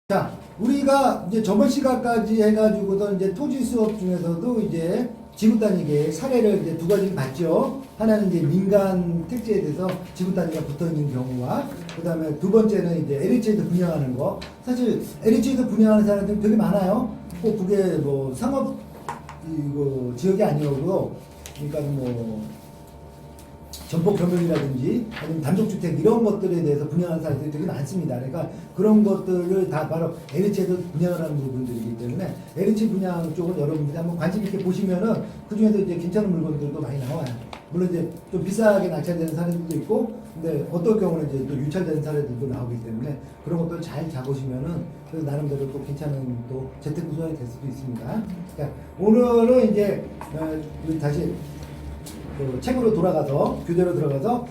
자, 우리가 이제 저번 시간까지 해가지고서 이제 토지 수업 중에서도 이제 지구 단위계 사례를 이제 두 가지 봤죠. 하나는 이제 민간 택지에 대해서 지구 단위가 붙어 있는 경우와, 그 다음에 두 번째는 이제 LH에서 분양하는 거. 사실 LH에서 분양하는 사람들 되게 많아요. 꼭 그게 뭐 상업 이거 지역이 아니어도, 그러니까 뭐 전폭 겸용이라든지 아니면 단독주택 이런 것들에 대해서 분양하는 사람들이 되게 많습니다. 그러니까 그런 것들을 다 바로 LH에서 분양을 하는 부분들이기 때문에 LH 분양 쪽은 여러분들이 한번 관심 있게 보시면은 그 중에서 이제 괜찮은 물건들도 많이 나와요. 물론 이제 좀 비싸게 낙찰되는 사례들도 있고, 근데 어떨 경우는 이제 또 유찰되는 사례들도 나오기 때문에 그런 것들 잘 잡으시면은 그래서 나름대로 또 괜찮은 또 재테크 수단이 될 수도 있습니다. 자, 오늘은 이제 다시 그 책으로 돌아가서 교재로 들어가서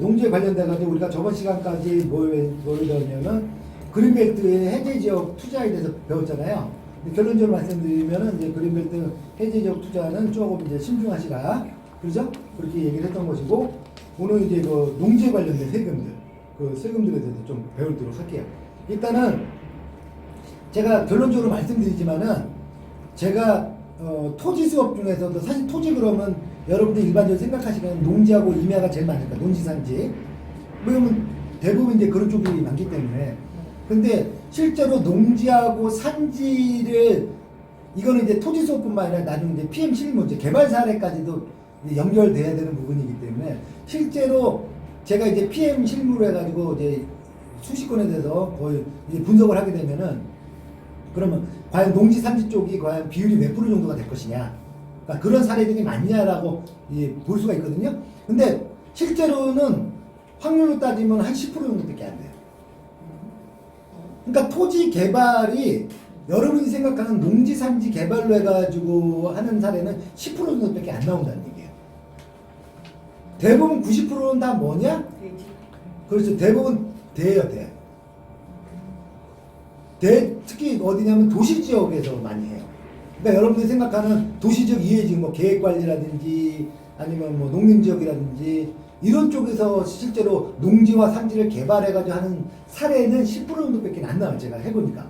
농지에 관련돼가지고 우리가 저번 시간까지 뭘 배웠냐면 그린벨트의 해제 지역 투자에 대해서 배웠잖아요. 결론적으로 말씀드리면은 이제 그린벨트 해제 지역 투자는 조금 이제 신중하시라, 그렇죠? 그렇게 얘기를 했던 것이고, 오늘 이제 그 농지에 관련된 세금들, 그 세금들에 대해서 좀 배우도록 할게요. 일단은 제가 결론적으로 말씀드리지만은 제가 토지 수업 중에서도 사실 토지 그러면 여러분들 일반적으로 생각하시면 농지하고 임야가 제일 많으니까 농지산지, 왜냐면 대부분 이제 그런 쪽이 많기 때문에. 근데 실제로 농지하고 산지를, 이거는 이제 토지 수업뿐만 아니라 나중에 이제 PM 실무, 이제 개발 사례까지도 연결돼야 되는 부분이기 때문에, 실제로 제가 이제 PM 실무로 해가지고 이제 수십 건에 대해서 거의 이제 분석을 하게 되면은, 그러면 과연 농지 산지 쪽이 과연 비율이 몇 프로 정도가 될 것이냐, 그러니까 그런 사례들이 많냐라고 볼 수가 있거든요. 근데 실제로는 확률로 따지면 한 10% 정도밖에 안 돼요. 그러니까 토지 개발이 여러분이 생각하는 농지 산지 개발로 해가지고 하는 사례는 10% 정도밖에 안 나온다는 얘기예요. 대부분 90%는 다 뭐냐? 그렇죠. 대부분 대예요, 대. 특히 어디냐면 도시 지역에서 많이 해요. 그러니까 여러분들이 생각하는 도시적 이해지역, 뭐 계획관리라든지 아니면 뭐 농림지역이라든지 이런 쪽에서 실제로 농지와 산지를 개발해가지고 하는 사례는 10% 정도밖에 안 나와요. 제가 해보니까.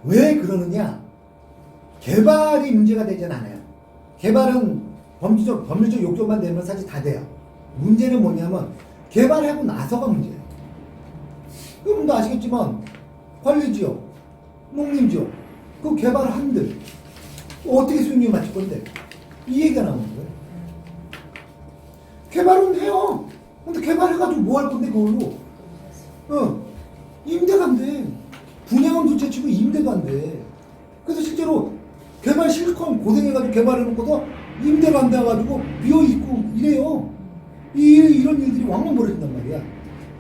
왜 그러느냐? 개발이 문제가 되진 않아요. 개발은 법률적 요건만 되면 사실 다 돼요. 문제는 뭐냐면 개발하고 나서가 문제예요. 여러분도 아시겠지만 관리지역, 농림지역, 그 개발을 한들 어떻게 수익률 맞출 건데? 이 얘기가 나오는 거예요. 개발은 해요. 근데 개발해가지고 뭐 할 건데, 그걸로? 임대가 안 돼. 분양은 둘째 치고 임대도 안 돼. 그래서 실제로 개발 실컷 고생해가지고 개발해놓고도 임대가 안 돼가지고 비어있고 이래요. 이런 일들이 왕왕 벌어진단 말이야.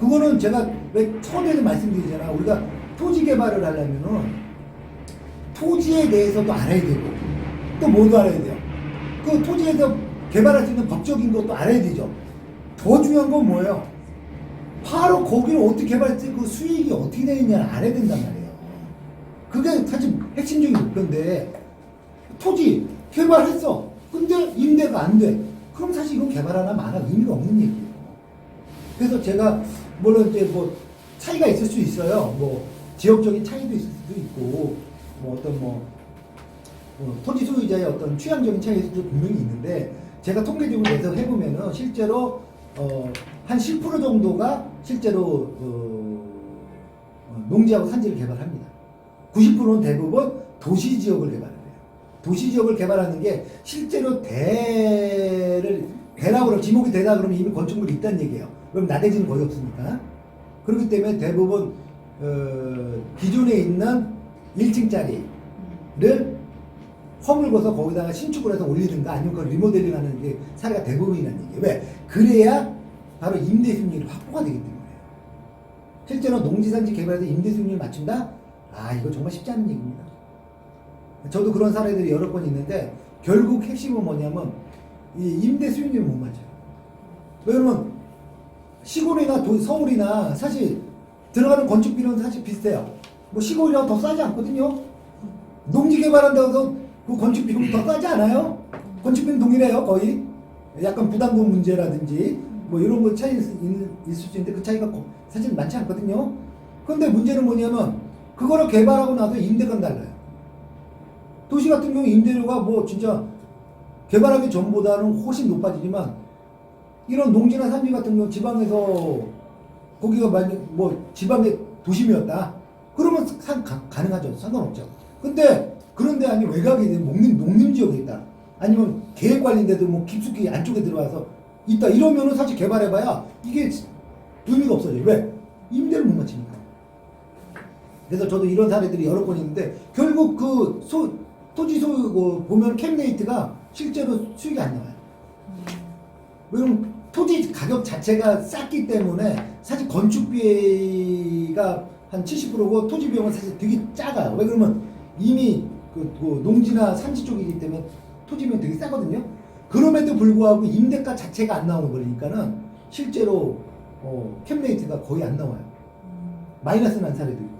그거는 제가 왜 처음에도 말씀드리잖아. 우리가 토지 개발을 하려면은 토지에 대해서도 알아야 되고, 또 뭐도 알아야 돼요. 그 토지에서 개발할 수 있는 법적인 것도 알아야 되죠. 더 중요한 건 뭐예요? 바로 거기를 어떻게 개발할지, 그 수익이 어떻게 되느냐를 알아야 된단 말이에요. 그게 사실 핵심적인 목표인데, 토지 개발했어. 근데 임대가 안 돼. 그럼 사실 이건 개발 하나 많아 의미가 없는 얘기예요. 그래서 제가 물론 이제 뭐 차이가 있을 수 있어요. 뭐 지역적인 차이도 있을 수도 있고, 뭐 어떤 토지 소유자의 어떤 취향적인 차이도 분명히 있는데, 제가 통계적으로 내서 해보면은 실제로 한 10% 정도가 실제로 농지하고 산지를 개발합니다. 90%는 대부분 도시 지역을 개발해요. 도시 지역을 개발하는 게 실제로 대라고 그러면, 지목이 되다 그러면 이미 건축물이 있다는 얘기예요. 그럼 나대지는 거의 없으니까. 그렇기 때문에 대부분 기존에 있는 1층짜리를 허물고서 거기다가 신축을 해서 올리든가 아니면 그걸 리모델링 하는 게 사례가 대부분이라는 얘기예요. 왜? 그래야 바로 임대 수익률이 확보가 되기 때문에. 실제로 농지산지 개발에서 임대 수익률을 맞춘다? 이거 정말 쉽지 않은 얘기입니다. 저도 그런 사례들이 여러 번 있는데, 결국 핵심은 뭐냐면 이 임대 수익률을 못 맞춰요. 왜냐면 시골이나 서울이나 사실 들어가는 건축비는 사실 비슷해요. 뭐 시골이랑 더 싸지 않거든요. 농지 개발한다고 해서 그 건축비는 더 싸지 않아요. 건축비는 동일해요, 거의. 약간 부담금 문제라든지 뭐 이런 거 차이 있을 수 있는데 그 차이가 사실 많지 않거든요. 그런데 문제는 뭐냐면 그거를 개발하고 나서 임대가 달라요. 도시 같은 경우 임대료가 뭐 진짜 개발하기 전보다는 훨씬 높아지지만 이런 농지나 산지 같은 경우 지방에서 거기가 만약 뭐 지방의 도심이었다. 그러면 가능하죠. 상관없죠. 근데 그런데 아니 외곽에 있는 농림 지역에 있다. 아니면 계획 관리인데도 뭐 깊숙이 안쪽에 들어와서 있다. 이러면은 사실 개발해봐야 이게 의미가 없어져요. 왜? 임대를 못 맞추니까. 그래서 저도 이런 사례들이 여러 번 있는데 결국 그 토지 소유 보면 캡레이트가 실제로 수익이 안 나와요. 왜냐면 토지 가격 자체가 쌌기 때문에 사실 건축비가 한 70%고 토지 비용은 사실 되게 작아요. 왜 그러면 이미 그 농지나 산지 쪽이기 때문에 토지 비용이 되게 싸거든요. 그럼에도 불구하고 임대가 자체가 안 나오는 거니까는 실제로 캡레이트가 거의 안 나와요. 마이너스 난 사례도 있고.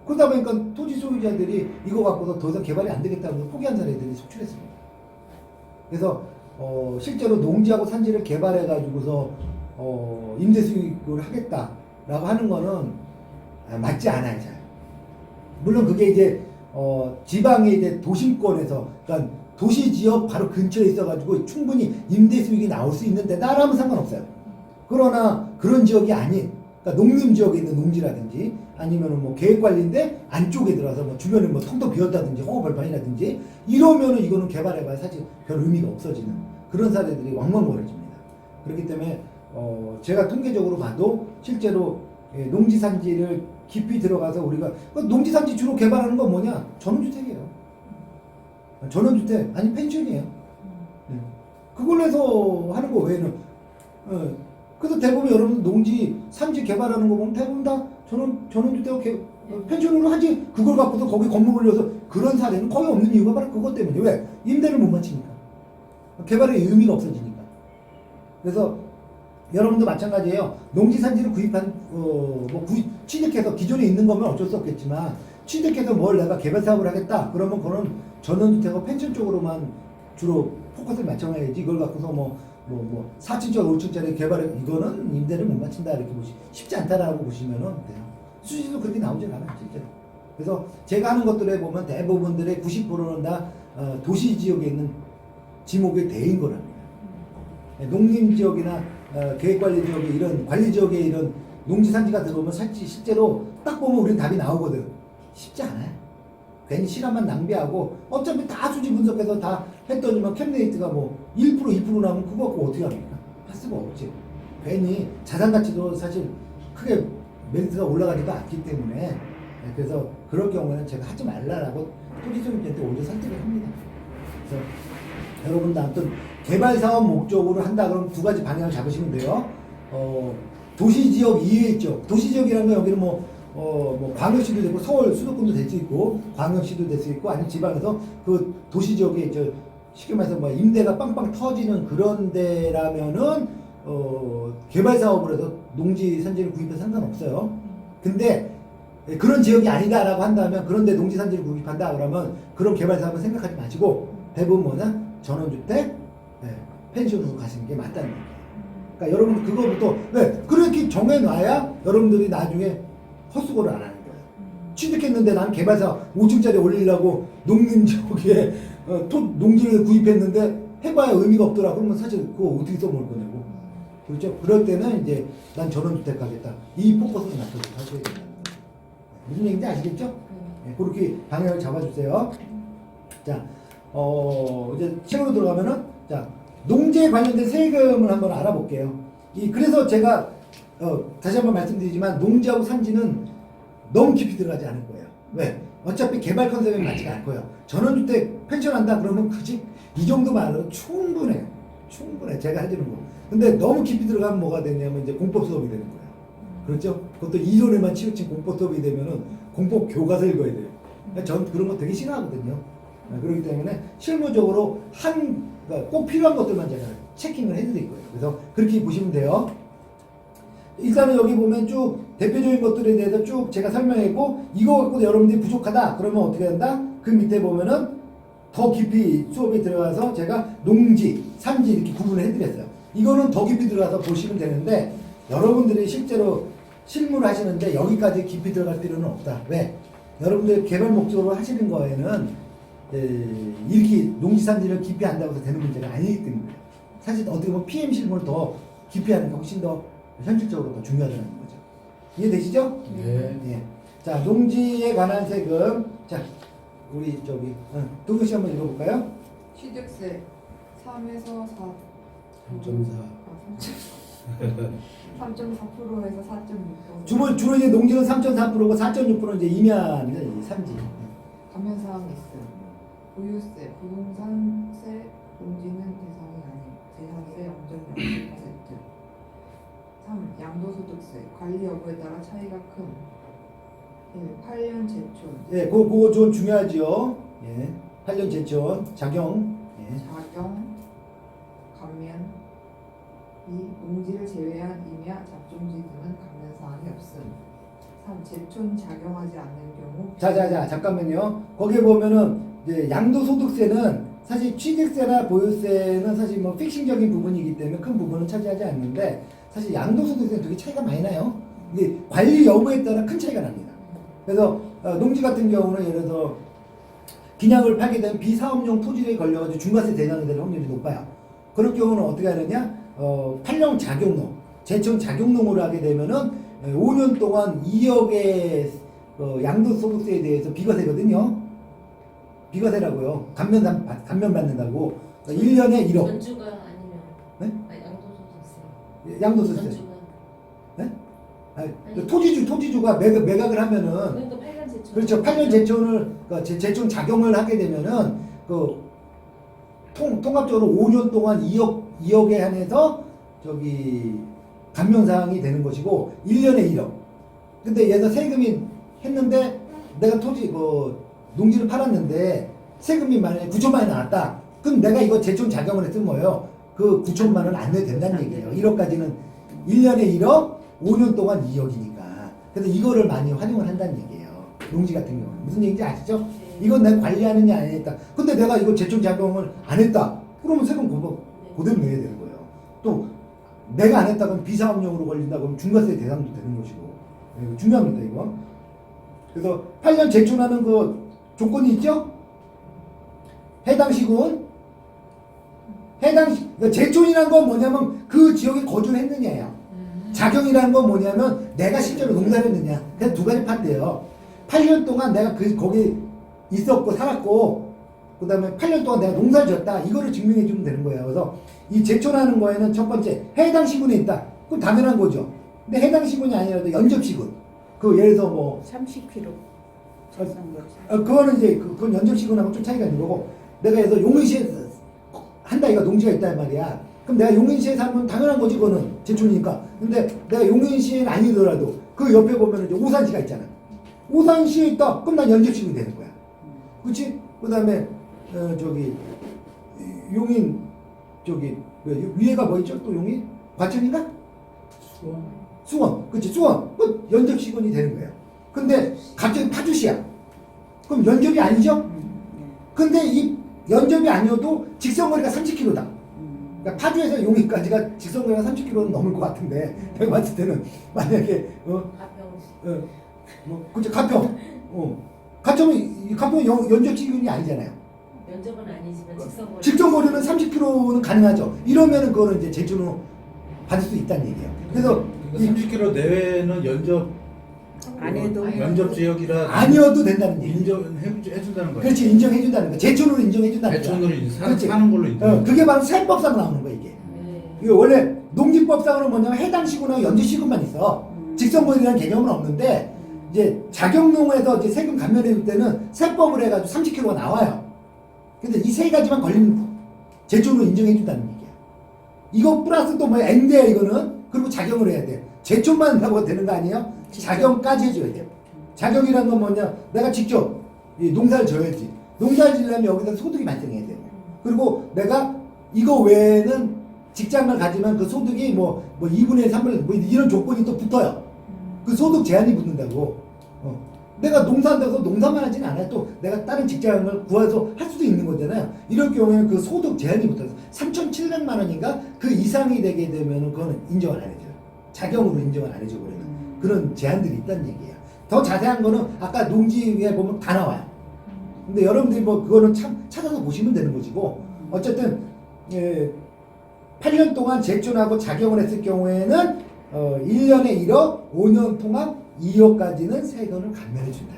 그러다 보니까 토지 소유자들이 이거 갖고서 더 이상 개발이 안 되겠다고 포기한 사례들이 속출했습니다. 그래서 실제로 농지하고 산지를 개발해 가지고서 임대 수익을 하겠다라고 하는 거는 맞지 않아요. 잘. 물론 그게 이제 지방의 이제 도심권에서 그러니까 도시 지역 바로 근처에 있어 가지고 충분히 임대 수익이 나올 수 있는 데다라면 상관없어요. 그러나 그런 지역이 아닌 그러니까 농림 지역에 있는 농지라든지 아니면은 뭐 계획관리인데 안쪽에 들어와서 뭐 주변에 뭐 텅텅 비었다든지 허허벌판이라든지 이러면은 이거는 개발해봐야 사실 별 의미가 없어지는 그런 사례들이 왕왕 벌어집니다. 그렇기 때문에 제가 통계적으로 봐도 실제로 농지산지를 깊이 들어가서 우리가 농지산지 주로 개발하는 건 뭐냐? 전원주택이에요. 전원주택 아니 펜션이에요. 그걸로 해서 하는 거 외에는 그래서 대부분 여러분 농지 산지 개발하는 거 보면 대부분 다 전원주택 펜션으로 하지 그걸 갖고서 거기 건물 올려서 그런 사례는 거의 없는 이유가 바로 그것 때문이에요. 왜? 임대를 못 맞추니까. 개발의 의미가 없어지니까. 그래서 여러분도 마찬가지예요. 농지 산지를 구입한 취득해서 기존에 있는 거면 어쩔 수 없겠지만 취득해서 뭘 내가 개발 사업을 하겠다. 그러면 그거는 전원주택과 펜션 쪽으로만 주로 포커스를 맞춰놔야지 이걸 갖고서 4층짜리 5층짜리 개발해 이거는 임대를 못 맞춘다 이렇게 쉽지 않다라고 보시면은 돼요. 수지도 그렇게 나오진 않아요 실제로. 그래서 제가 하는 것들에 보면 대부분들의 90%는 다 도시 지역에 있는 지목의 대인 거랍니다. 농림 지역이나 계획관리 지역에 이런 관리 지역에 이런 농지 산지가 들어오면 실제로 딱 보면 우리는 답이 나오거든. 쉽지 않아요. 괜히 시간만 낭비하고 어차피 다 수지 분석해서 다 했더니만 캡레이트가 뭐 1% 2% 나오면 그거 갖고 어떻게 합니까? 할 수가 없지. 괜히 자산 가치도 사실 크게 메리트가 올라가지도 않기 때문에 그래서 그럴 경우에는 제가 하지 말라라고 토지소유주한테 오히려 설득을 합니다. 그래서 여러분도 아무튼 개발 사업 목적으로 한다 그러면 두 가지 방향을 잡으시면 돼요. 도시지역 이외에 있죠. 도시지역이라면 여기는 광역시도 되고 서울 수도권도 될 수 있고 광역시도 될 수 있고 아니면 지방에서 그 도시지역에 쉽게 말해서 임대가 빵빵 터지는 그런 데라면은 개발 사업을 해서 농지 산지를 구입해서 상관없어요. 근데 그런 지역이 아니다라고 한다면 그런데 농지 산지를 구입한다 그러면 그런 개발 사업은 생각하지 마시고 대부분 뭐냐 전원주택, 펜션으로 가시는 게 맞다는 얘기예요. 그러니까 여러분 그거부터 그렇게 정해놔야 여러분들이 나중에 헛수고를 안 하는 거예요. 취득했는데 난 개발사 5층짜리 올리려고 농림 지역에 농지를 구입했는데 해봐야 의미가 없더라. 그러면 사실 그거 어떻게 써먹을 거냐고. 그렇죠? 그럴 때는 이제 난 전원주택 가겠다. 이 포커스를 맞춰서 하셔야 된다. 무슨 얘기인지 아시겠죠? 그렇게 방향을 잡아주세요. 자, 이제 책으로 들어가면은 자 농지에 관련된 세금을 한번 알아볼게요. 그래서 제가 다시 한번 말씀드리지만 농지하고 산지는 너무 깊이 들어가지 않을 거예요. 왜? 어차피 개발 컨셉에 맞지가 않고요. 전원주택 펜션한다 그러면 그 집 이 정도만 알아도 충분해. 제가 해주는 거. 근데 너무 깊이 들어가면 뭐가 되냐면 이제 공법 수업이 되는 거예요. 그렇죠? 그것도 이론에만 치우친 공법 수업이 되면은 공법 교과서 읽어야 돼요. 전 그런 거 되게 싫어하거든요. 그렇기 때문에 실무적으로 그러니까 꼭 필요한 것들만 제가 체킹을 해드릴 거예요. 그래서 그렇게 보시면 돼요. 일단은 여기 보면 쭉 대표적인 것들에 대해서 쭉 제가 설명했고 이거 갖고 여러분들이 부족하다 그러면 어떻게 한다? 그 밑에 보면은 더 깊이 수업에 들어가서 제가 농지, 산지 이렇게 구분을 해드렸어요. 이거는 더 깊이 들어가서 보시면 되는데, 여러분들이 실제로 실무를 하시는데 여기까지 깊이 들어갈 필요는 없다. 왜? 여러분들 개발 목적으로 하시는 거에는 이렇게 농지산지를 깊이 한다고 해서 되는 문제가 아니기 때문에 사실 어떻게 보면 PM 실험을 더 깊이 하는 게 훨씬 더 현실적으로 더 중요하다는 거죠. 이해되시죠? 네. 예. 자, 농지에 관한 세금. 자, 우리 저기 도교 씨 한번 읽어볼까요? 취득세 3에서 4. 3.4%에서 4.6%. 주로 이제 농지는 3.4%고 4.6%는 이제 임야입니다. 이제 산지. 감면사항이 있어요. 보유세, 부동산세, 농지는 대상이 아닌 재산세 0.0%. 3. 양도소득세, 관리 여부에 따라 차이가 큰. 1. 8년 제촌. 예, 그거 좀 중요하죠. 예. 8년 제촌, 작용. 예. 자경, 감면. 2. 농지를 제외한 임야, 잡종지 등은 감면사항이 없음. 3. 제촌 작용하지 않는 경우. 자, 잠깐만요. 거기에 보면은 이제 양도소득세는 사실 취득세나 보유세는 사실 뭐 픽싱적인 부분이기 때문에 큰 부분은 차지하지 않는데 사실 양도소득세는 되게 차이가 많이 나요. 이게 관리 여부에 따라 큰 차이가 납니다. 그래서 농지 같은 경우는 예를 들어 기량을 팔게 되면 비사업용 토지에 걸려가지고 중과세 대상이 될 확률이 높아요. 그럴 경우는 어떻게 하느냐? 8년 작용농, 제촌 작용농으로 하게 되면은 5년 동안 2억의 양도소득세에 대해서 비과세거든요. 비과세라고요. 감면 받는다고. 1년에 1억. 전주가 아니면 네? 양도소득세. 양도소득세. 전주가. 네? 아니, 토지주가 매각을 하면은 그러니까 8년 제촌. 그렇죠. 8년 제촌을 제촌 작용을 하게 되면은 통합적으로 5년 동안 2억에 한해서 저기 감면 사항이 되는 것이고 1년에 1억. 근데 얘가 세금이 했는데 내가 농지를 팔았는데 세금이 만약에 9천만 원이 나왔다. 그럼 내가 이거 제촌 작용을 했으면 뭐예요? 그 9천만 원은 안 내도 된다는 얘기예요. 1억까지는 1년에 1억, 5년 동안 2억이니까. 그래서 이거를 많이 활용을 한다는 얘기예요. 농지 같은 경우는. 무슨 얘기인지 아시죠? 이건 내가 관리하느냐 안 했다. 근데 내가 이거 제촌 작용을 안 했다. 그러면 세금 그대로 내야 되는 거예요. 또 내가 안 했다 그러면 비사업용으로 걸린다 그러면 중과세 대상도 되는 것이고. 이거 중요합니다, 이거. 그래서 8년 제촌하는 그 조건이 있죠? 해당 시군. 그러니까 제촌이라는 건 뭐냐면 그 지역에 거주를 했느냐예요. 작용이라는 건 뭐냐면 내가 실제로 농사를 했느냐. 그냥 두 가지 판대요. 8년 동안 내가 거기 있었고 살았고 그 다음에 8년 동안 내가 농사를 지었다. 이거를 증명해 주면 되는 거예요. 그래서 이 제촌하는 거에는 첫 번째 해당 시군에 있다. 그럼 당연한 거죠. 근데 해당 시군이 아니라도 연접 시군. 예를 들어서 뭐 30km. 그거는 이제 그건 연접 시군하고 좀 차이가 있는 거고 내가 그래서 용인시에 한다 이가 농지가 있단 말이야. 그럼 내가 용인시에 살면 당연한 거지 그거는 제촌이니까. 근데 내가 용인시에는 아니더라도 그 옆에 보면 이제 오산시가 있잖아. 오산시에 있다. 그럼 난 연접 시군이 되는 거야. 그렇지? 그다음에 저기 용인 저기 위에가 뭐 있죠? 또 용인 과천인가? 수원. 그렇지 수원. 그 연접 시군이 되는 거예요. 근데 갑자기 파주시야. 그럼 연접이 아니죠? 근데 이 연접이 아니어도 직선거리가 30km다. 그러니까 파주에서 용인까지가 직선거리가 30km는 넘을 것 같은데 내가 봤을 때는 만약에 그렇죠 가평. 가평은 연접 시군이 아니잖아요. 면접은 아니지만 직선거리는 30km는 가능하죠. 이러면은 그거는 이제 제촌으로 받을 수 있다는 얘기예요. 그래서 30km 내외는 안 해도 면접 지역이라 아니어도 된다는 얘기. 인정해준다는 거예요. 그렇지 인정해준다는 거. 제촌으로 인정해준다는 거. 제촌으로 그렇지. 사는 걸로 인정. 그게 바로 세법상 나오는 거야 이게. 이게 원래 농지법상으로는 뭐냐면 해당 시군하고 연주 시군만 있어. 직선거리라는 개념은 없는데 이제 작용농에서 이제 세금 감면해줄 때는 세법을 해가지고 30km가 나와요. 근데 이 세 가지만 걸리면 제촌으로 인정해준다는 얘기야. 이거 플러스 또 뭐야 N대야 이거는. 그리고 작용을 해야 돼. 제촌만 하고 되는 거 아니에요? 작용까지 해줘야 돼. 작용이란 건 뭐냐? 내가 직접 농사를 져야지. 농사를 지려면 여기서 소득이 발생해야 돼요. 그리고 내가 이거 외에는 직장을 가지면 그 소득이 뭐 2분의 1, 3분의 1, 뭐 이런 조건이 또 붙어요. 그 소득 제한이 붙는다고. 내가 농사한다고 농사만 하진 않아요. 또 내가 다른 직장을 구해서 할 수도 있는 거잖아요. 이럴 경우에는 그 소득 제한이 붙어서 3,700만 원인가 그 이상이 되게 되면은 그거는 인정을 안 해줘요. 자경으로 인정을 안 해줘 버리는 그런 제한들이 있다는 얘기예요. 더 자세한 거는 아까 농지에 보면 다 나와요. 근데 여러분들이 뭐 그거는 참 찾아서 보시면 되는 것이고 어쨌든 8년 동안 제촌하고 작용을 했을 경우에는 1년에 1억, 5년 동안 2억까지는 세금을 감면해 준다.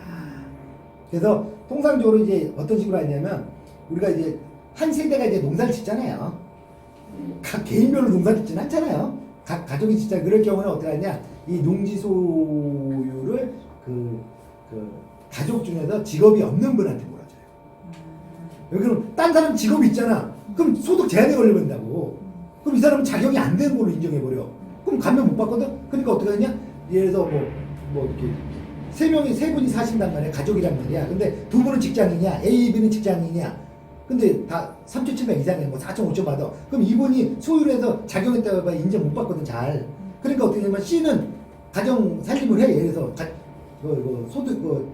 그래서 통상적으로 이제 어떤 식으로 하냐면 우리가 이제 한 세대가 이제 농사를 짓잖아요. 각 개인별로 농사를 짓지는 않잖아요. 각 가족이 짓잖아요. 그럴 경우는 어떻게 하냐? 이 농지 소유를 그 가족 중에서 직업이 없는 분한테 몰아줘요. 그럼 딴 사람 직업이 있잖아. 그럼 소득 제한에 걸려버린다고. 그럼 이 사람은 자격이 안 되는 걸로 인정해버려. 그럼 감면 못 받거든? 그러니까 어떻게 하냐? 예를 들어서 뭐 이렇게 세 분이 사신단 말이야. 가족이란 말이야. 근데 두 분은 직장이냐? A, B는 직장이냐? 근데 다 3,700 이상이야. 뭐 4,500 받아. 그럼 이분이 소유를 해서 작용했다고 해봐 인정 못 받거든, 잘. 그러니까 어떻게 되냐면 C는 가정 살림을 해. 예를 들어서 소득,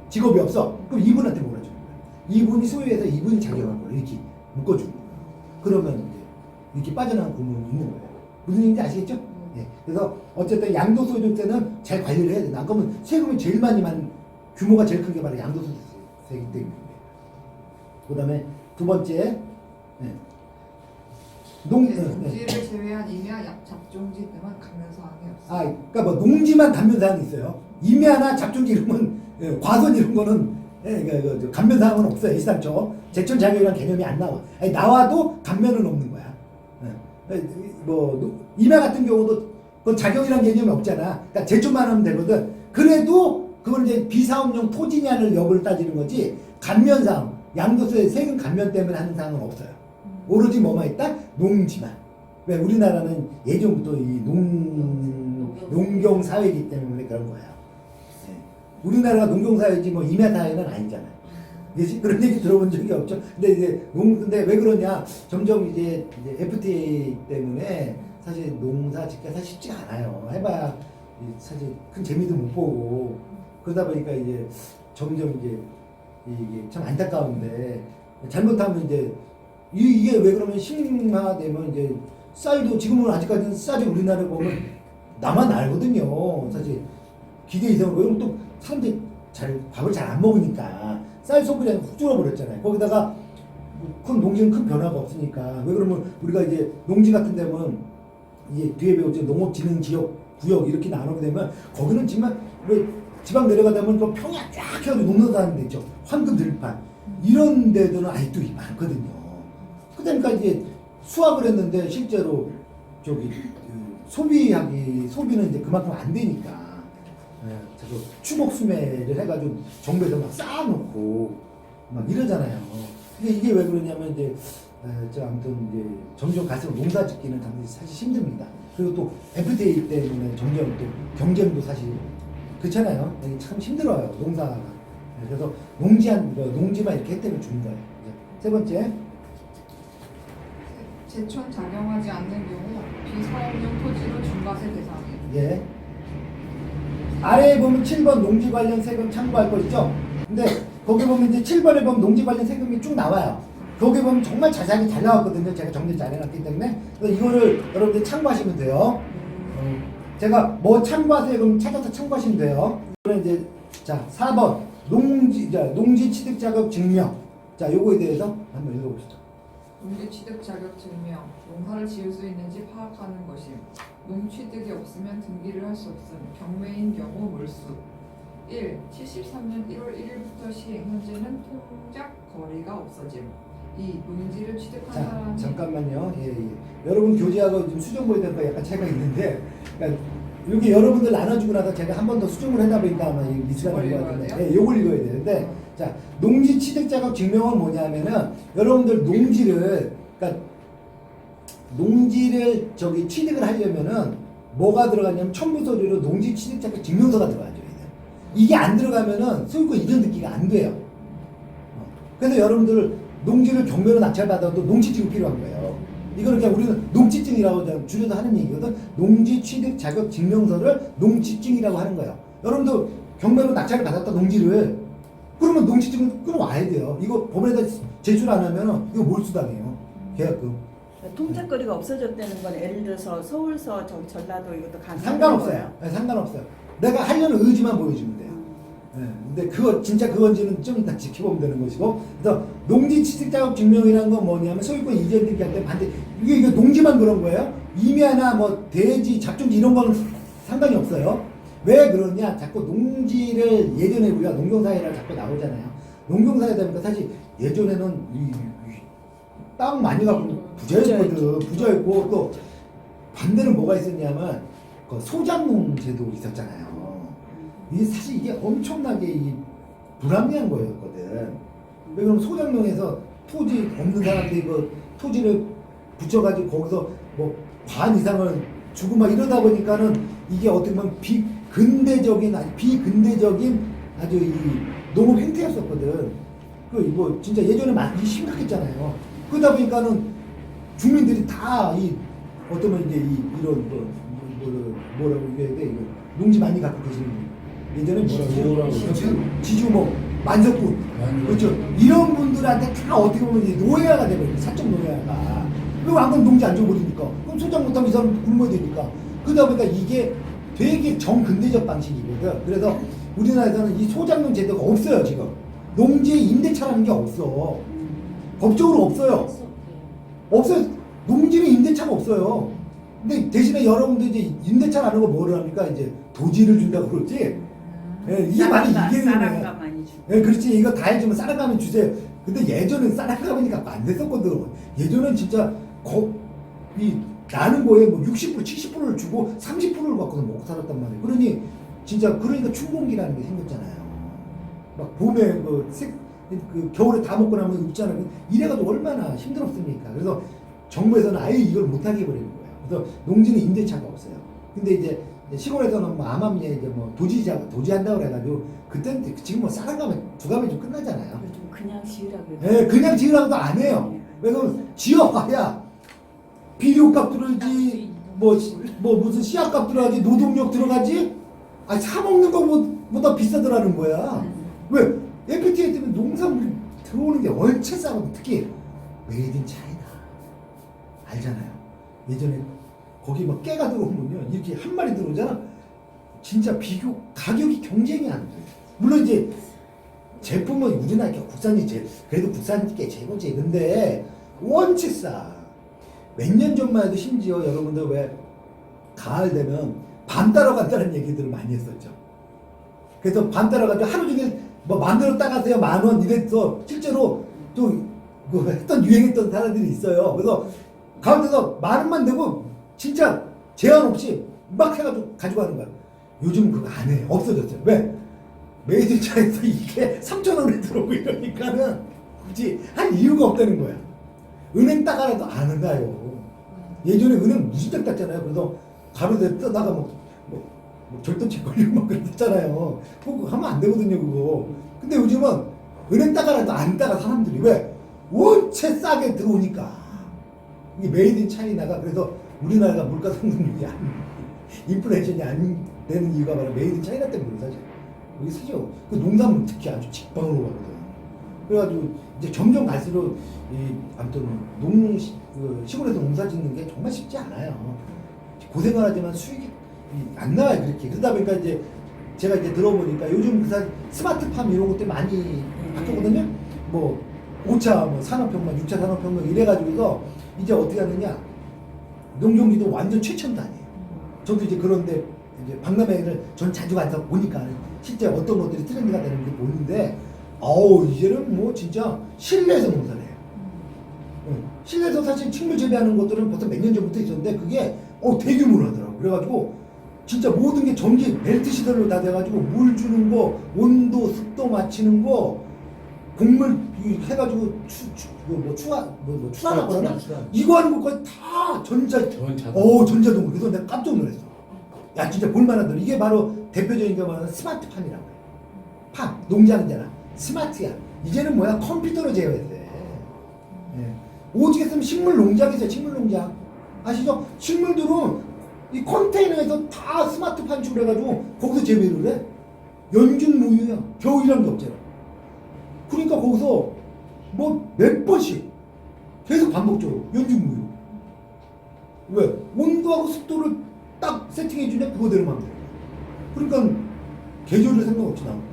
직업이 없어. 그럼 이분한테 몰아주는 거야. 이분이 소유해서 이분이 작용한 거야. 이렇게 묶어주는 거야. 그러면 이제 이렇게 빠져나간 구멍이 있는 거예요. 무슨 얘기인지 아시겠죠? 예. 그래서 어쨌든 양도소득세는 잘 관리를 해야 된다. 그러면 세금이 제일 규모가 제일 큰 게 바로 양도소득세이기 때문에. 그 다음에 두 번째, 농지를 제외한 임야, 잡종지 등은 감면사항이 없습니다. 그러니까 뭐 농지만 감면사항이 있어요. 임야나 잡종지 이런 과선 이런 거는 감면사항은 없어요. 일상적 제촌 자격이라는 개념이 안 나와. 아니, 나와도 감면은 없는 거야. 뭐 임야 같은 경우도 그 자격이라는 개념이 없잖아. 그러니까 제촌만 하면 되거든. 그래도 그걸 이제 비사업용 토지냐를 여부를 따지는 거지. 감면사항, 양도세 세금 감면 때문에 하는 사항은 없어요. 오로지 뭐만 있다? 농지만. 왜 우리나라는 예전부터 이 농경 사회이기 때문에 그런 거야. 우리나라가 농경 사회지 뭐 임야 사회는 아니잖아요. 그런 얘기 들어본 적이 없죠. 근데 왜 그러냐? 점점 이제 FTA 때문에 사실 농사 짓기가 사실 쉽지가 않아요. 해봐야 사실 큰 재미도 못 보고 그러다 보니까 이제 점점 이제 이게 참 안타까운데 잘못하면 이제 이게 왜 그러면 심화되면 이제 쌀도 지금은 아직까지는 쌀이 우리나라에 보면 나만 알거든요. 사실 기대 이상으로 왜냐면 또 사람들이 밥을 잘 안 먹으니까 쌀 소비량이 훅 줄어버렸잖아요. 거기다가 큰 농지는 큰 변화가 없으니까 왜 그러면 우리가 이제 농지 같은 데면 이제 뒤에 배웠죠 농업진흥 지역 구역 이렇게 나누게 되면 거기는 정말 왜 지방 내려가다 보면 또 평야 쫙 해가지고 농사 사는 데 있죠. 황금 들판 이런 데들은 아직도 많거든요. 그러니까 이제 수확을 했는데 실제로 소비는 이제 그만큼 안 되니까 그래서 추복 수매를 해가지고 정부에서 막 쌓아놓고 막 이러잖아요. 근데 이게 왜 그러냐면 이제 아무튼 이제 점점 갈수록 농사 짓기는 사실 힘듭니다. 그리고 또 FTA 때문에 점점 또 경쟁도 사실 그렇잖아요. 참 힘들어요 농사가. 그래서 농지만 이렇게 했다면 주는 거예요. 세 번째. 제촌 작용하지 않는 경우 비사업용 토지로 중과세 대상이에요. 예. 아래에 보면 7번 농지 관련 세금 참고할 거 있죠? 근데 거기 보면 이제 7번에 보면 농지 관련 세금이 쭉 나와요. 거기 보면 정말 자세하게 잘 나왔거든요. 제가 정리 잘 해놨기 때문에. 그래서 이거를 여러분들 참고하시면 돼요. 제가 뭐 참고하세요? 그럼 찾아서 참고하시면 돼요. 그럼 이제, 자, 4번. 농지 취득 자격 증명. 자, 요거에 대해서 한번 읽어봅시다. 농지 취득 자격 증명, 농사를 지을 수 있는지 파악하는 것임. 농취득이 없으면 등기를 할 수 없음. 경매인 경우 몰수. 1. 73년 1월 1일부터 시행. 현재는 통작 거리가 없어짐. 2. 농지를 취득한 자, 사람이 잠깐만요. 예. 여러분 교재하고 지금 수정보에 대해서 약간 차이가 있는데, 그러니까 여기 여러분들 나눠주고 나서 제가 한 번 더 수정을 하다 보니까 아마 미스가 된 것 같은데, 예, 요걸 읽어야 되는데, 자, 농지 취득 자격 증명은 뭐냐면은 여러분들 그러니까 농지를 취득을 하려면은 뭐가 들어가냐면 첨부 서류로 농지 취득 자격 증명서가 들어가죠. 이게 안 들어가면은 소유권 이전 등기가 안 돼요. 그래서 여러분들 농지를 경매로 낙찰받아도 농취증이 필요한 거예요. 이거는 그냥 우리는 농취증이라고 줄여서 하는 얘기거든. 농지 취득 자격 증명서를 농취증이라고 하는 거예요. 여러분도 경매로 낙찰을 받았다 농지를 그러면 농취증을 끌어와야 돼요. 이거 법원에다 제출 안 하면은 이거 몰수당해요. 계약금. 통작거리가 없어졌다는 건 예를 들어서 서울서 전라도 이것도 가능한 상관없어요. 거예요? 네, 상관없어요. 내가 하려는 의지만 보여주면 돼요. 예, 근데 그거 진짜 그건지는 좀 이따 지켜보면 되는 것이고. 그래서 농지 취득 자격 증명이라는 건 뭐냐면 소유권 이전 등기 할 때 반대 이게 농지만 그런 거예요. 임야나 뭐 대지 잡종지 이런 거는 상관이 없어요. 왜 그러냐? 자꾸 농지를 예전에 우리가 농경사회라 자꾸 나오잖아요. 농경사회 되니까 사실 예전에는 땅 많이 갖고 부자였거든. 부자였고 또 반대는 뭐가 있었냐면 그 소작농 제도 있었잖아요. 이게 사실 이게 엄청나게 이 불합리한 거였거든. 왜 그러면 소작농에서 토지 없는 사람들이 그 토지를 붙여가지고 거기서 뭐 반 이상을 주고 막 이러다 보니까는 이게 어떻게 보면 비근대적인 아주 이 농업 행태였었거든. 그 뭐 진짜 예전에 많이 심각했잖아요. 그러다 보니까는 주민들이 다 이 어쩌면 이제 이런 뭐라고 얘기해야 돼? 이거 농지 많이 갖고 계시는 예전에 뭐라고 지주 뭐 만석군 그렇죠. 이런 분들한테 다 어떻게 보면 이제 노예화가 되거든요. 사적 노예화가. 그리고 안 그러면 농지 안 줘버리니까 그럼 소장 못하면 이 사람 굶어야 되니까. 그러다 보니까 이게 되게 정근대적 방식이거든. 그래서 우리나라에서는 이 소장농 제도가 없어요. 지금 농지에 임대차라는 게 없어. 법적으로 없어요. 없어요. 농지는 임대차가 없어요. 근데 대신에 여러분들 이제 임대차라는 거 뭐를 합니까? 이제 도지를 준다고 그러지. 예, 이게 많이 이게 쌀한가 많이 주. 예, 그렇지. 이거 다 해주면 쌀한가면 주세요. 근데 예전엔 쌀한가면이니까 안 됐었거든. 예전엔 진짜 이 나는 거에 뭐 60%, 70%를 주고 30%를 갖고서 먹고 살았단 말이에요. 그러니 진짜 그러니까 춘공기라는 게 생겼잖아요. 막 봄에 그 겨울에 다 먹고 나면 있잖아요. 이래가지고 얼마나 힘들었습니까? 그래서 정부에서는 아예 이걸 못하게 해버리는 거예요. 그래서 농지는 임대차가 없어요. 근데 이제 시골에서는 뭐 암암리에 이제 뭐 도지한다고 그래가지고 그때는 지금 뭐 쌀한가면 두 가면 좀 끝나잖아요. 좀 그냥 지으라고. 예, 그냥 지으라고도 안 해요. 왜냐면 지어봐야 비료값 들어가지 뭐 무슨 씨앗값 들어가지 노동력 들어가지 아니 사 먹는 거보다 비싸더라는 거야. 왜? FTA 때문에 농산물 들어오는 게 얼체 싸거든. 특히 메이드 인 차이나 알잖아요. 예전에 거기 막 깨가 들어오면요 이렇게 한 마리 들어오잖아. 진짜 가격이 경쟁이 안 돼. 물론 이제 제품은 우리나라 국산이 그래도 국산 게 최고지. 근데 원체 싸. 몇 년 전만 해도 심지어 여러분들 왜 가을 되면 밤 따러 간다는 얘기들을 많이 했었죠. 그래서 밤 따러 가지고 하루 종일 뭐 만들어 따가세요 10,000원 이랬어. 실제로 또 그 했던 유행했던 사람들이 있어요. 그래서 가운데서 10,000원만 내고 진짜 제한 없이 막 해가지고 가지고 가는 거야. 요즘 그거 안 해. 없어졌어요. 왜? 메이드차에서 이게 3,000원에 들어오고 이러니까는 굳이 할 이유가 없다는 거야. 은행 따가라도 안 한다요. 예전에 은행 무슨 딱 땄잖아요. 그래서 가로대 떠다가 뭐 절도죄 걸리고 막 그랬잖아요. 그거 하면 안 되거든요, 그거. 근데 요즘은 은행 따가라도 안 따가 사람들이. 왜? 원체 싸게 들어오니까. 이게 메이드 인 차이나가 그래서 우리나라가 물가 상승률이 인플레이션이 안 되는 이유가 바로 메이드 인 차이나 때문에 사실. 여기 사실 그 농산물 특히 아주 직방으로 가거든. 그래가지고 이제 점점 갈수록 아무튼 시골에서 농사 짓는 게 정말 쉽지 않아요. 고생을 하지만 수익이 안 나와요 그렇게. 그러다 보니까 이제 제가 이제 들어보니까 요즘 스마트팜 이런 것들 많이 바뀌었거든요. 뭐 5차 뭐 산업혁명, 6차 산업혁명 이래가지고서 이제 어떻게 하느냐 농경기도 완전 최첨단이에요. 저도 이제 그런데 이제 박람회를 전 자주 가서 보니까 실제 어떤 것들이 트렌드가 되는 게 보는데 이제는 뭐 진짜 실내에서 농사를 해요. 실내에서 사실 식물 재배하는 것들은 벌써 몇 년 전부터 있었는데 그게 대규모로 하더라고. 그래가지고 진짜 모든 게 전기 벨트 시설로 다 돼가지고 물 주는 거, 온도, 습도 맞추는 거, 곡물 해가지고 추하라고 하나? 이거 하는 것까지 다 전자동물. 그래서 내가 깜짝 놀랐어. 야 진짜 볼만하더라. 이게 바로 대표적인 게 뭐냐면 스마트팜이라고 해요. 팜, 농장이잖아. 스마트야. 이제는 뭐야? 컴퓨터로 제어했대. 예. 오직 했으면 식물 농장이 있어요. 식물 농장. 아시죠? 식물들은 이 컨테이너에서 다 스마트 판축을 해가지고 거기서 재배를 해. 연중무휴야. 겨울이란 게 없잖아. 그러니까 거기서 뭐 몇 번씩 계속 반복적으로 연중무휴. 왜? 온도하고 습도를 딱 세팅해주냐 그거대로만 돼. 그러니까 계절에 상관없이 나온 거예요.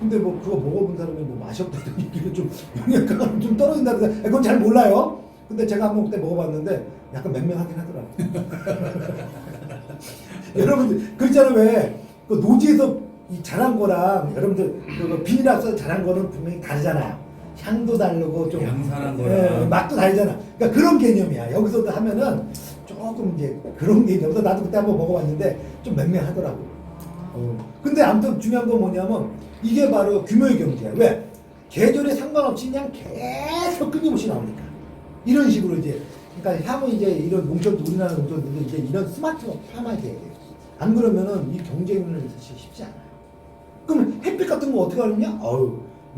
근데 뭐 그거 먹어본 사람이 뭐 맛이 없다는 얘기를 좀 영양가가 좀 떨어진다는데 그건 잘 몰라요. 근데 제가 한번 그때 먹어봤는데 약간 맹맹하긴 하더라고요. 여러분들 그렇잖아요. 왜 그 노지에서 이 자란 거랑 여러분들 그 비닐 앞서 자란 거는 분명히 다르잖아요. 향도 다르고 좀 양산한 예, 거랑. 맛도 다르잖아. 그러니까 그런 개념이야. 여기서도 하면은 조금 이제 그런 개념. 그래서 나도 그때 한번 먹어봤는데 좀 맹맹하더라고. 근데 아무튼 중요한 건 뭐냐면 이게 바로 규모의 경제야. 왜? 계절에 상관없이 그냥 계속 끊임없이 나오니까. 이런 식으로 이제 그러니까 향후 이제 이런 농촌 우리나라 농촌들도 이제 이런 스마트가 파마돼야 돼요. 안 그러면은 이 경쟁을 사실 쉽지 않아요. 그럼 햇빛 같은 거 어떻게 하느냐?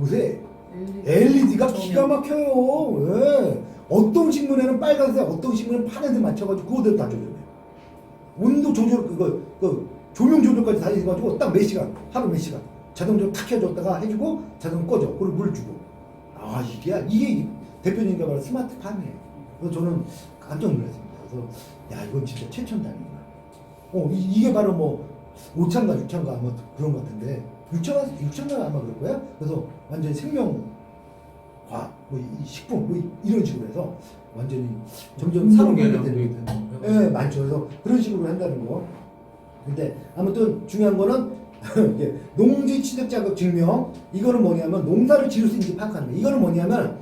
요새 LED가 기가 막혀요. 왜? 어떤 식물에는 빨간색, 어떤 식물에는 파란색 맞춰가지고 그거대로 다 조절해요. 온도 조절 그 조명 조절까지 다 해가지고 딱 몇 시간, 하루 몇 시간 자동적으로 탁 켜줬다가 해주고 자동 꺼져. 그리고 물 주고. 이게 대표적인 게 바로 스마트 팜이에요. 그래서 저는 깜짝 놀랐습니다. 그래서 야 이건 진짜 최첨단이구나. 이게 바로 뭐 5차인가 6차인가 아마 그런 것 같은데 6차인가 아마 그럴 거예요. 그래서 완전히 생명과 뭐 이 식품 뭐 이런 식으로 해서 완전히 점점 산업화가 되는 예, 많죠. 그래서 그런 식으로 한다는 거. 근데 아무튼 중요한 거는 이제 농지 취득 자격 증명. 이거는 뭐냐면 농사를 지을 수 있는지 파악하는 거예요. 이거는 뭐냐면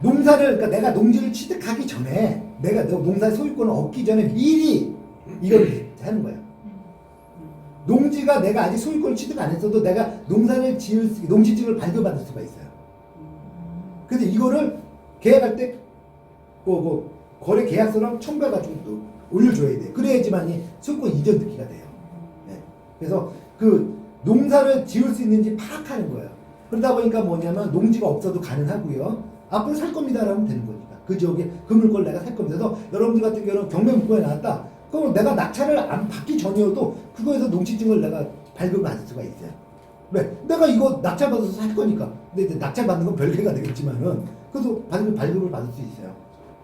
그러니까 내가 농지를 취득하기 전에 내가 농사 소유권을 얻기 전에 미리 이걸 하는 거야. 농지가 내가 아직 소유권을 취득 안 했어도 내가 농사를 농지증을 발급받을 수가 있어요. 근데 이거를 계약할 때 거래 계약서랑 첨부해가지고 또 올려줘야 돼. 그래야지만이 소유권 이전 등기가 돼요. 네. 그래서 그 농사를 지을 수 있는지 파악하는 거예요. 그러다 보니까 뭐냐면 농지가 없어도 가능하고요. 앞으로 살 겁니다라면 되는 거니까. 그 지역에 그 물건을 내가 살 겁니다. 그래서 여러분들 같은 경우는 경매문건에 나왔다. 그럼 내가 낙찰을 안 받기 전이어도 그거에서 농지증을 내가 발급받을 수가 있어요. 왜? 내가 이거 낙찰 받아서 살 거니까. 근데 이제 낙찰 받는 건 별개가 되겠지만은 그래도 발급을 받을 수 있어요.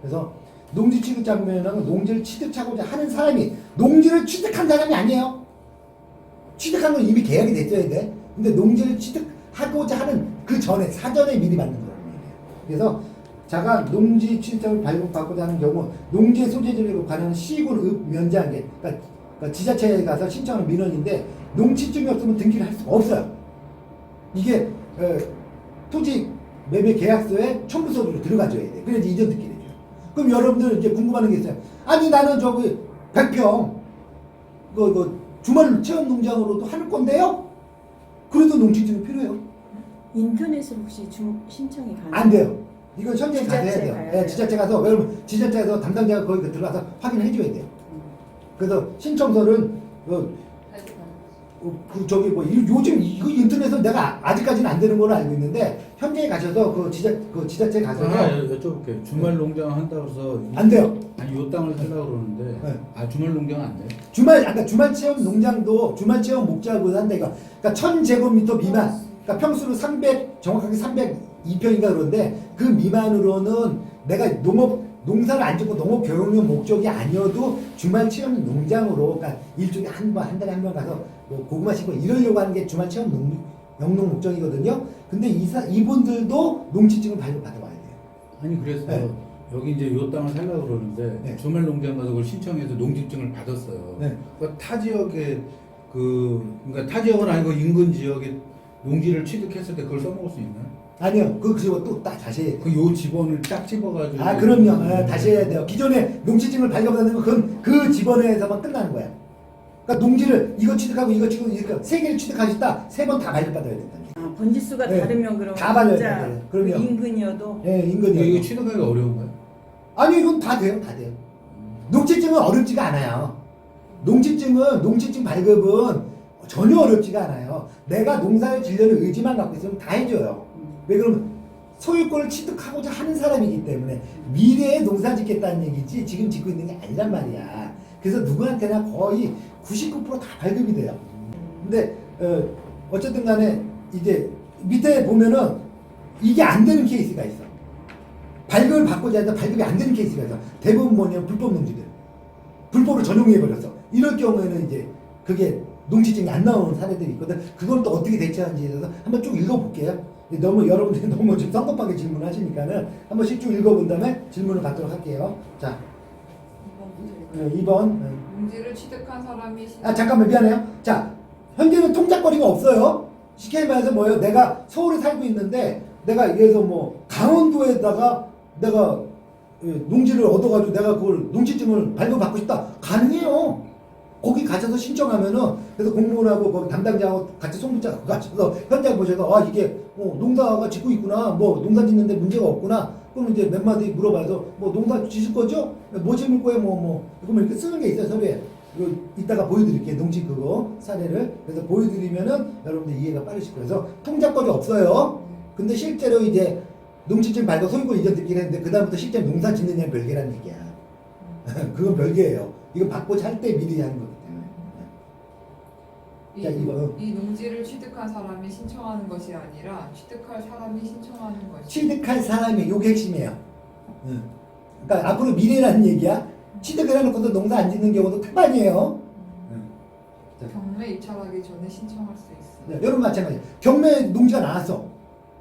그래서 농지 취득 장면은 농지를 취득하고자 하는 사람이 농지를 취득한 사람이 아니에요. 취득한 건 이미 계약이 됐어야 돼. 근데 농지를 취득하고자 하는 그 전에 사전에 미리 받는 거라는 얘기예요. 그래서 자가 농지 취득을 발급받고자 하는 경우 농지 소재지로 관한 시군 면제하게 그러니까 지자체에 가서 신청하는 민원인데 농지증이 없으면 등기를 할 수가 없어요. 이게 토지 매매 계약서에 첨부서류로 들어가줘야 돼. 그래야지 이전 등기를 해줘요. 그럼 여러분들 이제 궁금한 게 있어요. 아니 나는 저기 100평 주말 체험 농장으로도 할 건데요. 그래도 농지증이 필요해요. 인터넷으로 혹시 신청이 가능해요? 안 돼요. 이건 현장에 가서 해야 지자체에 돼요. 가야 예, 돼요. 지자체 가서 왜냐면 지자체에서 담당자가 거기 들어가서 확인해 줘야 돼요. 그래서 신청서를 요즘 이거 인터넷은 내가 아직까지는 안 되는 걸로 알고 있는데 현장에 가셔서 그 지자체 가서 여쭤볼게요. 주말 농장 한다고 해서 안 돼요. 아니 요 땅을 살려고 그러는데 네. 주말 농장 안 돼? 주말 체험 농장도 주말 체험 목적으로 한다 이거. 그러니까 1000제곱미터 미만. 그러니까 평수로 정확하게 302평인가 그런데 그 미만으로는 내가 농사를 안 짓고 농업 교육용 목적이 아니어도 주말 체험 농장으로 그러니까 일주일에 한 달에 한 번 가서 뭐 고구마 심고 이러려고 하는 게 주말 체험 영농 목적이거든요. 근데 이분들도 농지증을 발급받아와야 돼요. 아니 그래서 네. 여기 이제 요 땅을 살려고 그러는데 네. 주말 농장 가서 그걸 신청해서 농지증을 받았어요. 네. 그러니까 타 지역에 그러니까 타 지역은 아니고 인근 지역에 농지를 취득했을 때 그걸 써먹을 수 있나요? 아니요. 그거 또 다시 해야 돼요. 요 지번을 딱 집어가지고. 그럼요. 다시 해야 돼요. 기존에 농지증을 발급받는 건 그건 그 지번에서만 끝나는 거야. 그러니까 농지를 이거 취득하고 이거 취득하고 이렇게 세 개를 취득하셨다. 3번 다 발급받아야 된다는 번지수가 네. 다르면 그럼 다 발려야 진짜 돼요. 그럼요. 인근이어도 예, 인근이요. 이거 취득하기가 어려운가요? 아니 이건 다 돼요. 다 돼요. 농지증은 어렵지가 않아요. 농지증 발급은 전혀 어렵지가 않아요. 내가 농사를 지려는 의지만 갖고 있으면 다 해줘요. 왜 그러면 소유권을 취득하고자 하는 사람이기 때문에 미래에 농사 짓겠다는 얘기지 지금 짓고 있는 게 아니란 말이야. 그래서 누구한테나 거의 99% 다 발급이 돼요. 근데 어쨌든 간에 이제 밑에 보면은 이게 안 되는 케이스가 있어. 발급을 받고자 해도 발급이 안 되는 케이스가 있어. 대부분 뭐냐면 불법 농지들. 불법으로 전용해버렸어. 이럴 경우에는 이제 그게 농지증이 안 나오는 사례들이 있거든. 그걸 또 어떻게 대처하는지에 대해서 한번 쭉 읽어볼게요. 너무 여러분들이 너무 좀 성급하게 질문하시니까는 한 번씩 쭉 읽어본 다음에 질문을 받도록 할게요. 자, 2번. 농지를 취득한 사람이 아 잠깐만 미안해요. 자, 현재는 통작거리가 없어요. 쉽게 말해서 뭐예요? 내가 서울에 살고 있는데 내가 예를 들어서 뭐 강원도에다가 내가 농지를 얻어가지고 내가 그걸 농지증을 발급받고 싶다. 가능해요. 거기 가셔서 신청하면은 그래서 공무원하고 거기 담당자하고 같이 송부자 가셔서 현장 보셔서 아 이게 농사가 짓고 있구나. 뭐 농사 짓는데 문제가 없구나. 그럼 이제 몇 마디 물어봐서 뭐 농사 지실 거죠? 뭐 심을 거예요? 뭐 그러면 이렇게 쓰는 게 있어요 서류에. 이거 이따가 보여드릴게요. 농지 그거 사례를. 그래서 보여드리면은 여러분들 이해가 빠르실 거예요. 그래서 통작권이 없어요. 근데 실제로 이제 농지증 발급 소유권 이전 듣긴 했는데 그 다음부터 실제 농사 짓느냐는 별개란 얘기야. 그건 별개예요. 이거 받고자 할 때 미리 하는 거기 때문에. 자, 이거. 이 농지를 취득한 사람이 신청하는 것이 아니라 취득할 사람이 신청하는 것이. 취득할 사람이 요게 핵심이에요. 그러니까 앞으로 미래라는 얘기야. 취득을 해놓고도 농사 안 짓는 경우도 태반이에요. 경매 입찰하기 전에 신청할 수 있어. 네, 여러분 마찬가지. 경매 농지가 나왔어.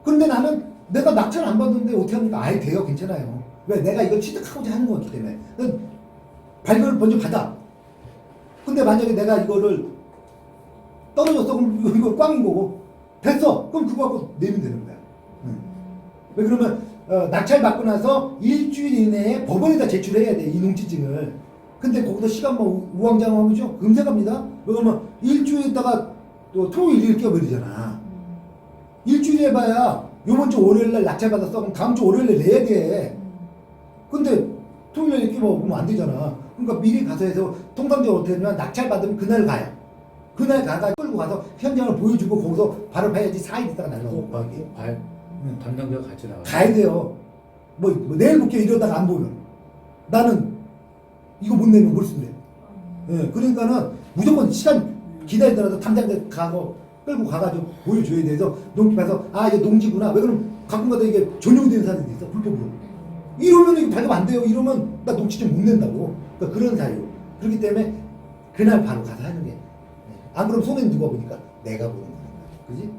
근데 나는 내가 낙찰 안 받는데 어떻게 합니까? 아예 돼요. 괜찮아요. 왜? 내가 이거 취득하고자 하는 거기 때문에. 발급을 먼저 받아. 근데 만약에 내가 이거를 떨어졌어. 그럼 이거 꽝인 거고. 됐어. 그럼 그거 갖고 내면 되는 거야. 왜 그러면 낙찰 받고 나서 일주일 이내에 법원에다 제출해야 돼. 이 농지증을. 근데 거기서 시간 뭐 우왕좌왕하죠. 금세 갑니다. 왜 그러면 일주일 있다가 또 토요일 이렇게 버리잖아. 일주일 해봐야 요번 주 월요일날 낙찰 받았어. 그럼 다음 주 월요일에 내야 돼. 근데 토요일에 이렇게 먹으면 안 되잖아. 그러니까 미리 가서 해서 통상적으로 어떻게 하냐면 낙찰 받으면 그날 가요. 그날 가가 끌고 가서 현장을 보여주고 거기서 바로 봐야지 4일 있다가 날라오고. 담당자가 같이 나가. 가야 돼요. 뭐 내일 볼게 이러다가 안 보면 나는 이거 못 내면 뭘 쓴대. 예, 그러니까는 무조건 시간 기다리더라도 담당자 가고 끌고 가가지고 보여줘야 돼서 농지 가서 아 이거 농지구나. 왜 그럼 가끔가다 이게 전용이 되는 사람들이 있어 불법으로. 이러면 이거 발급 안 돼요. 이러면 나 농지증 못 낸다고. 그러니까 그런 사유. 그렇기 때문에 그날 바로 가서 하는 게. 안 그러면 손해는 누가 보니까 내가 보는 거니까. 그지?